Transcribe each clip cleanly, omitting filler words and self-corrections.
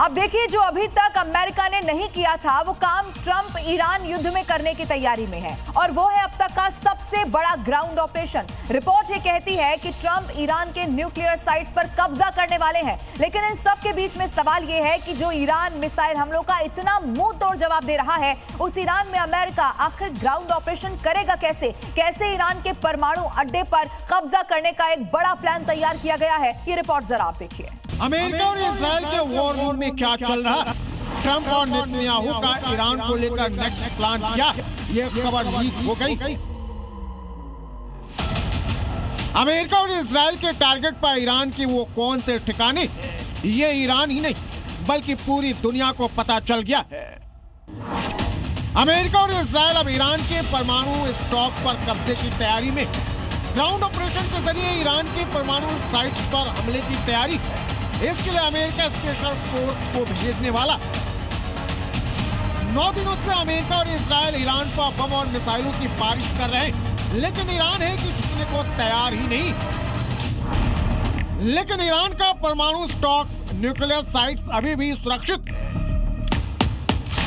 अब देखिए, जो अभी तक अमेरिका ने नहीं किया था वो काम ट्रंप ईरान युद्ध में करने की तैयारी में है, और वो है अब तक का सबसे बड़ा ग्राउंड ऑपरेशन। रिपोर्ट ये कहती है कि ट्रंप ईरान के न्यूक्लियर साइट्स पर कब्जा करने वाले हैं, लेकिन इन सब के बीच में सवाल ये है कि जो ईरान मिसाइल हमलों का इतना मुंह तोड़ जवाब दे रहा है, उस ईरान में अमेरिका आखिर ग्राउंड ऑपरेशन करेगा कैसे? कैसे ईरान के परमाणु अड्डे पर कब्जा करने का एक बड़ा प्लान तैयार किया गया है, ये रिपोर्ट जरा आप देखिए। अमेरिका और इजराइल के वॉर रूम में क्या चल रहा है? ट्रंप और नेतन्याहू का ईरान को लेकर नेक्स्ट प्लान क्या है? ये खबर लीक हो गई। अमेरिका और इजराइल के टारगेट पर ईरान की वो कौन से ठिकाने, ये ईरान ही नहीं बल्कि पूरी दुनिया को पता चल गया है। अमेरिका और इजराइल अब ईरान के परमाणु स्टॉक पर कब्जे की तैयारी में। ग्राउंड ऑपरेशन के जरिए ईरान के परमाणु साइट्स पर हमले की तैयारी है। इसके लिए अमेरिका स्पेशल फोर्स को भेजने वाला। 9 दिनों से अमेरिका और इजराइल ईरान पर बम और मिसाइलों की बारिश कर रहे हैं, लेकिन ईरान है कि झुकने को तैयार ही नहीं। लेकिन ईरान का परमाणु स्टॉक, न्यूक्लियर साइट्स अभी भी सुरक्षित है।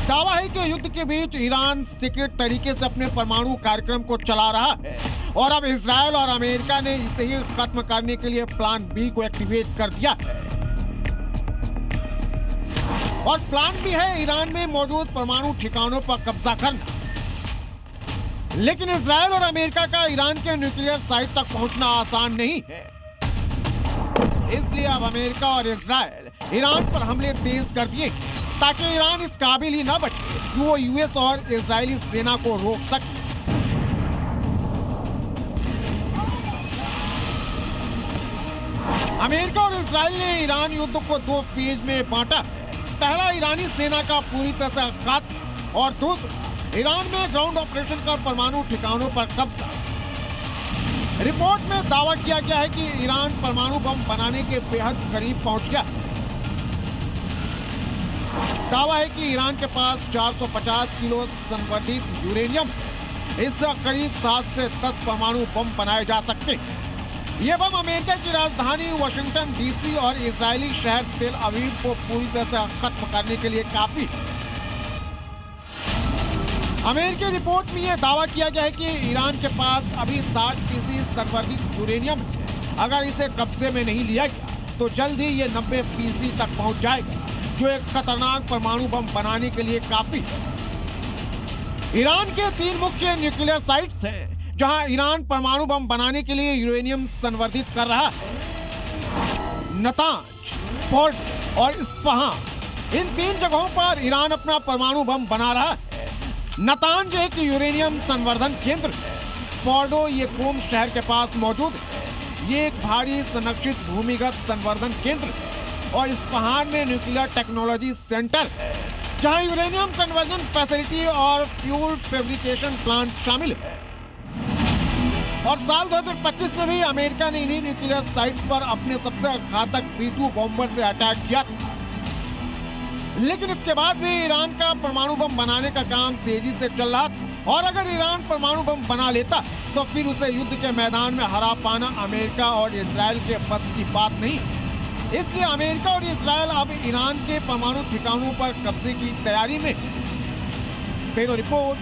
दावा है कि युद्ध के बीच ईरान सीक्रेट तरीके से अपने परमाणु कार्यक्रम को चला रहा है, और अब इजराइल और अमेरिका ने इसे ही खत्म करने के लिए प्लान बी को एक्टिवेट कर दिया है। और प्लान भी है ईरान में मौजूद परमाणु ठिकानों पर कब्जा करना। लेकिन इजराइल और अमेरिका का ईरान के न्यूक्लियर साइट तक पहुंचना आसान नहीं है। इसलिए अब अमेरिका और इजराइल ईरान पर हमले तेज कर दिए, ताकि ईरान इस काबिल ही न बचे कि वो यूएस और इजरायली सेना को रोक सके। अमेरिका और इजराइल ने ईरान युद्ध को 2 फेज में बांटा। पहला, ईरानी सेना का पूरी तरह से खात्मा, और दूसरा, ईरान में ग्राउंड ऑपरेशन कर परमाणु ठिकानों पर कब्जा। रिपोर्ट में दावा किया गया है कि ईरान परमाणु बम बनाने के बेहद करीब पहुंच गया। दावा है कि ईरान के पास 450 किलो संवर्धित यूरेनियम है। इससे करीब 7 से 10 परमाणु बम बनाए जा सकते हैं। ये बम अमेरिका की राजधानी वाशिंगटन डीसी और इजरायली शहर तेल अवीव को पूरी तरह से खत्म करने के लिए काफी है। अमेरिकी रिपोर्ट में यह दावा किया गया है कि ईरान के पास अभी 60% संवर्धित यूरेनियम है। अगर इसे कब्जे में नहीं लिया गया तो जल्द ही ये 90% तक पहुंच जाएगा, जो एक खतरनाक परमाणु बम बनाने के लिए काफी है। ईरान के 3 मुख्य न्यूक्लियर साइट्स हैं जहां ईरान परमाणु बम बनाने के लिए यूरेनियम संवर्धित कर रहा है। नतांज, फोर्डो और इस्फहान, इन 3 जगहों पर ईरान अपना परमाणु बम बना रहा है। नतांज एक यूरेनियम संवर्धन केंद्र है। फोर्डो ये कोम शहर के पास मौजूद है। ये एक भारी संरक्षित भूमिगत संवर्धन केंद्र है। और इस्फहान में न्यूक्लियर टेक्नोलॉजी सेंटर है, जहां यूरेनियम कन्वर्जन फैसिलिटी और फ्यूल फैब्रिकेशन प्लांट शामिल है। और साल 2025 में भी अमेरिका ने इन्हीं न्यूक्लियर साइट्स पर अपने सबसे घातक B-2 बॉम्बर से अटैक किया। लेकिन इसके बाद भी ईरान का परमाणु बम बनाने का काम तेजी से चल रहा था, और अगर ईरान परमाणु बम बना लेता तो फिर उसे युद्ध के मैदान में हरा पाना अमेरिका और इजराइल के बस की बात नहीं। इसलिए अमेरिका और इजराइल अब ईरान के परमाणु ठिकानों पर कब्जे की तैयारी में। Bureau report,